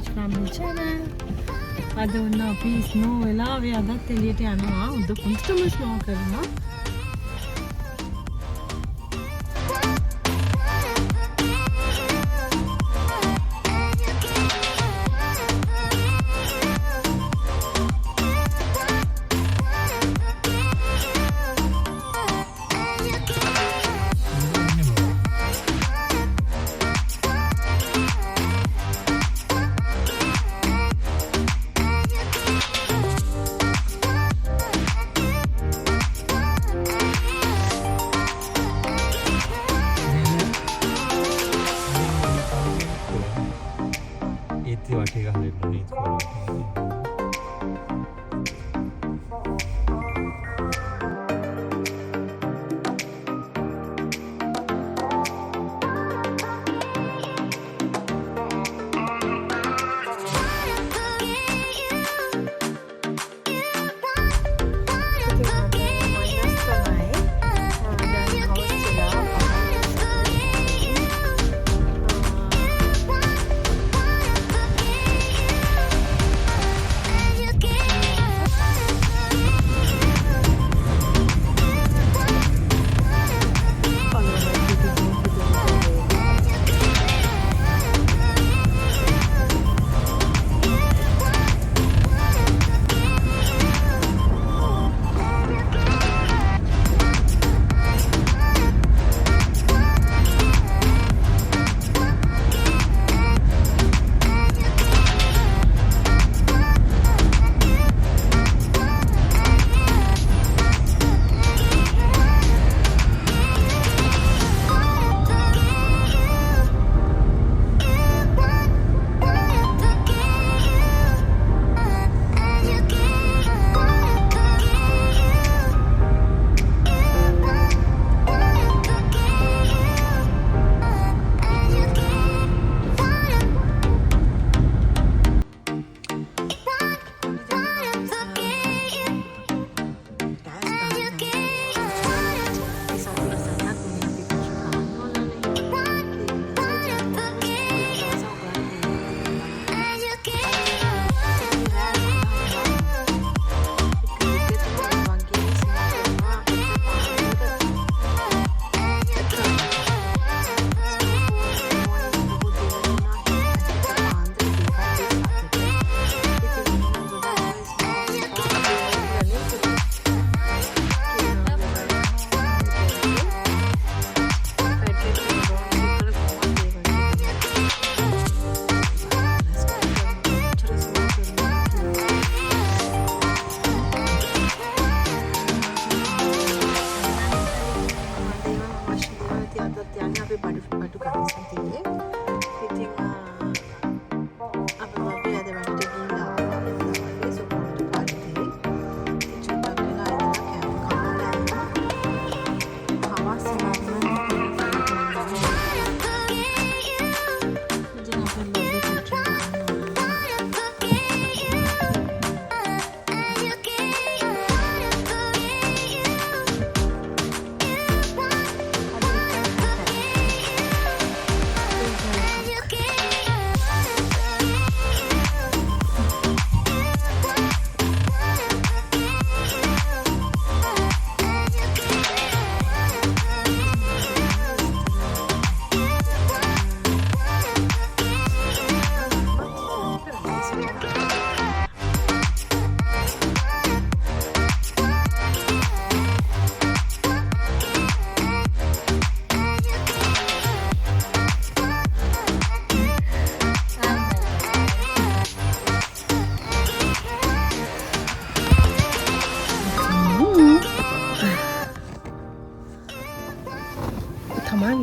Ranwalage family channel. අද වුණ අපි ස්නෝ වෙලාවේ අදත් එළියට යනවා. උද කුන්ටම ස්නෝ කරනවා.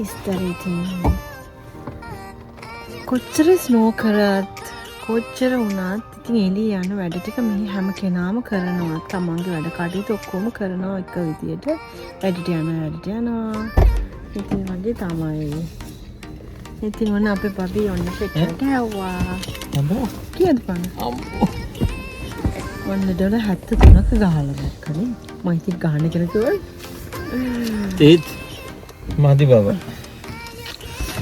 විස්තරේ තියෙන්නේ. කොච්චර ස්නෝ කරත් කොච්චර වුණත් ඉතින් එළිය යන වැඩ ටික මේ හැම කෙනාම කරනවා. තමන්ගේ වැඩ කටයුතු ඔක්කොම කරනවා එක විදියට. වැඩට යනවා. ඉතින් වගේ තමයි. ඉතින් මොන අපේ බබී ඔන්න පෙට්ටට ඇව්වා. අම්මෝ කීයද පණ? අම්මෝ. ඔන්න $73ක ගහලා දැක්කනේ. මම ඉතින් ගහන්න කියලා කිව්වා. ඒත් මාදි බබා.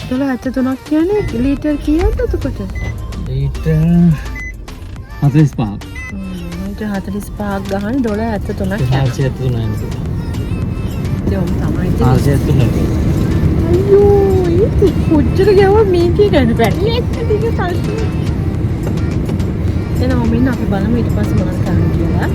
$73ක් කියන්නේ ලීටර් කීයක්ද එතකොට? මීටර් 45ක්. මීටර් 45ක් ගහන $73ක් යනවා. 473 යනවා. ඒක තමයි 473. අයියෝ ඒක කොච්චර ගාව මේකේ ගන්න බැරි එක්ක දිග කල්පනා. එනවා මෙන්න අපි බලමු ඊට පස්සේ මොනවද කරන්න කියලා.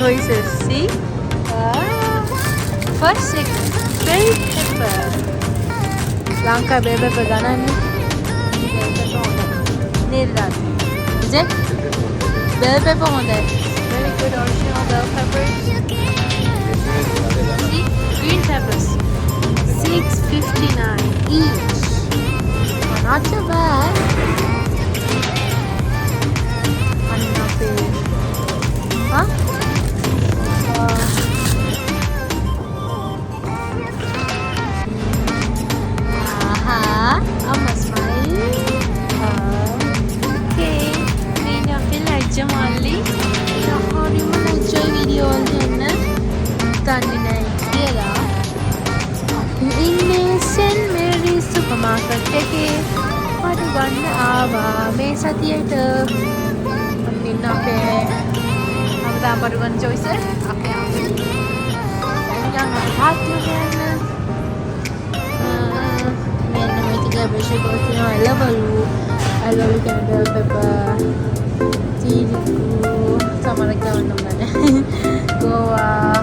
Choices, see? First six, bell pepper. Lanka bell pepper gananne. Nirad. Is it? Bell pepper hondai. Very good original bell peppers. See? Green peppers. $6.59 each. Oh, not too bad. Huh? I'm a smile. Okay. Then I feel like Jamali. How do you want to enjoy video all day? Done here. In St. Mary's supermarket. What do you want to have? Mesa theater. I'm in a bed. Apa dengan choice apa yang hati kan mana macam dia bersyukur tu I love you Canada pepper tiku sama lagi mana Goa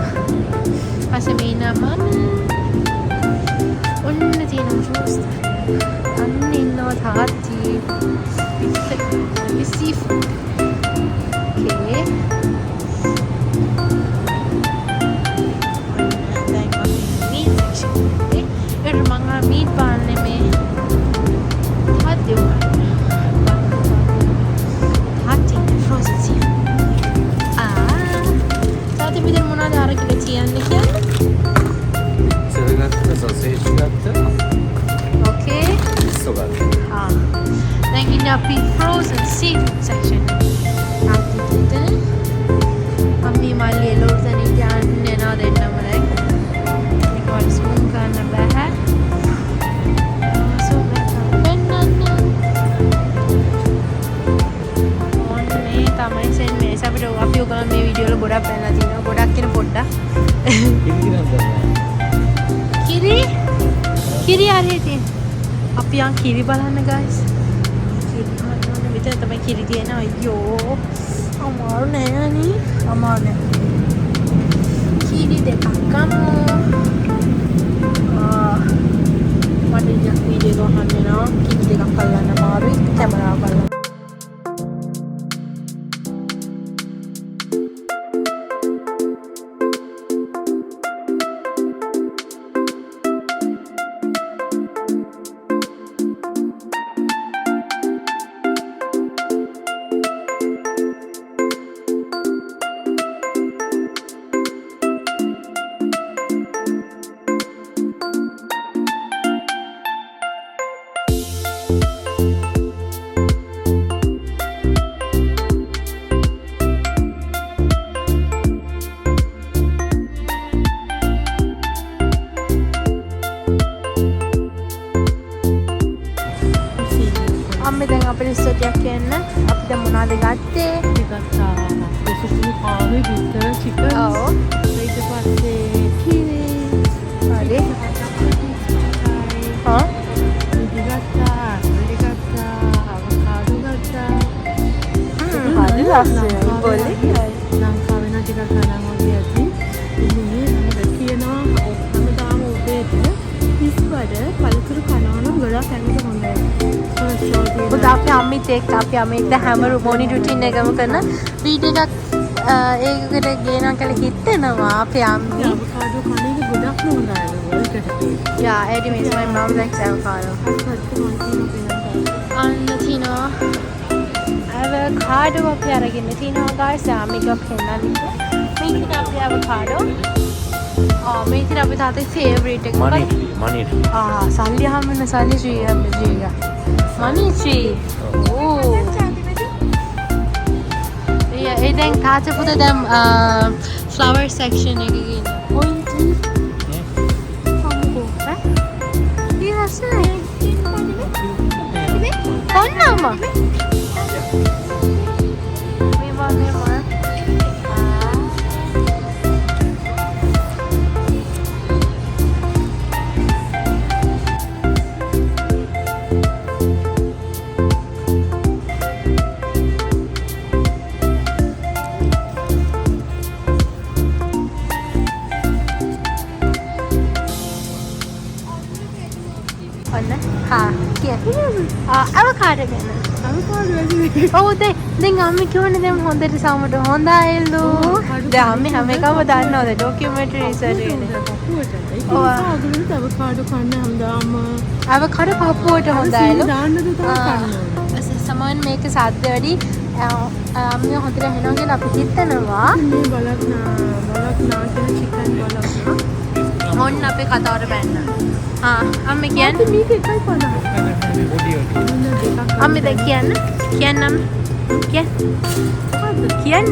Pasamina mana unna tinam juice anninno thati seafood okay. Meat पालने में खाद्य frozen sea saat ini dia mana ada orang kita cian ni kan සරගත්ත sausage ගත්ත okay so ගත්ත dan ini api frozen seafood section nanti kita kami mali elok tadi jangan nena dan nama lagi ini kalau spoon kan nambah තමයි Zen මේ අපිට අපි ඔයගොල්ලෝ මේ video වල ගොඩක් බලලා තිනවා ගොඩක් කියන පොඩ්ඩක් කිරි හරිය තියෙන අපි යන් කිරි බලන්න guys කිරි හොයන්න විතර තමයි කිරි තියෙන අයියෝ අමාරු නෑ නේ අමාරු නෑ කිරි දෙකක් ගමු මට ඉතින් වීඩියෝ එක ගන්න වෙනවා කිරි දෙකක් අල්ලන්න අමාරුයි කැමරාව බලන්න රිසෝට් එකක් අපිට මොනවද ගත්තේ? අපි ගත්තා දෙසුසුළු පාවයි බිත්තර චිකන්. ඔව්. ඊට පස්සේ කිරි. හරි. හා? ඉදි ගත්තා, අපිලි ගත්තා, අවකාඩෝ ගත්තා. හරි ලස්සනයි බොලේ. ලංකාවේ නම් ටිකක් කලන් වගේ ඇති. ඉන්නේ මම කියනවා හැමදාම උදේට පිස්වඩ පළතුරු කනවා නම් ගොඩක් ඇඟට හොඳයි. අපි අම්මිත් එක්ක අපි අම්මිත් හැම මොනිටර් රුටින් එකම කරන වීඩියෝ එකක් ඒකට ගේනවා කියලා හිතෙනවා අපේ අම්මි. අවකාඩෝ කන එක ගොඩක් හොඳයි ඒකට. Yeah, Eddie makes my mom likes avocado. අන්න තිනවා avocado අපි අරගෙන තිනවා guys. අපි එකක් හෙන්නන්නේ. මේ තින අපි avocado. මේ තින අපි තාත්තේ favorite එක. money tree. සල්ලි හැමන සල්ලි tree අපේ money tree. Oh. Yeah, ඒ දැන් තාත්තා පුතා දැන් flower section එකේ ඉන්න. ඔයින් tree. Konama. Memang. Avocado ගැන. අවකාඩෝ වැඩි. ඔව් දැන් අම්මි කියවනේ දැන් හොඳට සමට හොඳයිලු. දැන් අම්මි හැම එකම දන්නවද ඩොකියුමන්ටරි රිසර්ච් එකේ. ඔව් අවකාඩෝ කන්න හැමදාම අවකාඩෝ පපුවට හොඳයිලු. දාන්නද තමයි සමන් මේක සාද්ද වැඩි අම්මි හොඳට හෙනවා කියලා අපි හිතනවා. මේ බලක් නා කියන චිකන් බලක්. මොන්න අපේ කතාවට බැන්න. අම්මි කියන්නේ මේක 1.50. අම්මි දැන් කියන්නම් කියන්නේ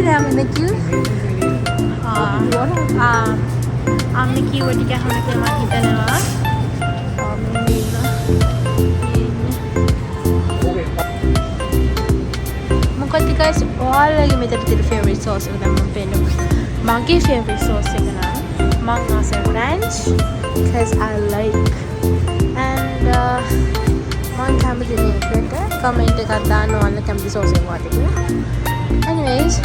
දැන් කිව්වේ අම්මි කිව්ව ටික අහන්න කියලා මම හිතනවා. මොකද guys ඔයාලගේ මෙතන තියෙන favorite sauce එක දැන් මම පෙන්නනවා. මගේ favorite sauce එක නම් මම ආස ranch because I like and මම කැමති මේකට කමෙන්ට් එකක් දාන්න ඕන කැමති sauce එක වාට කියලා. Anyways,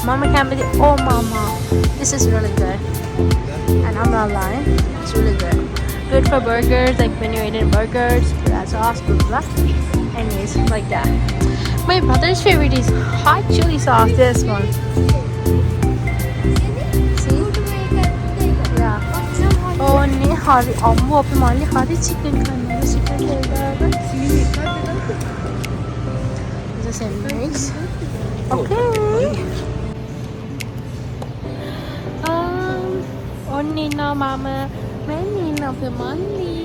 mama කැමති oh mama this is really good and I'm not lying, it's really good. Good for burgers, like when you're eating burgers, that sauce, blah blah. Anyways, like that. My brother's favorite is hot chili sauce, this one. See? Yeah. Oh, ne hari ammu api mali hari chicken kanna chicken heldaga. It's the same mix. Okay. Onnina mama, menina api mali,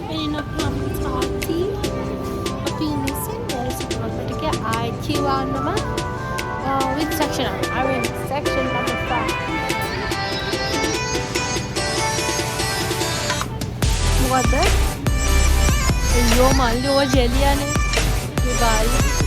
menina api tati. I queue on number which section are we in? Section number 5. What the? Yo, man, yo, jelly ane. You guys.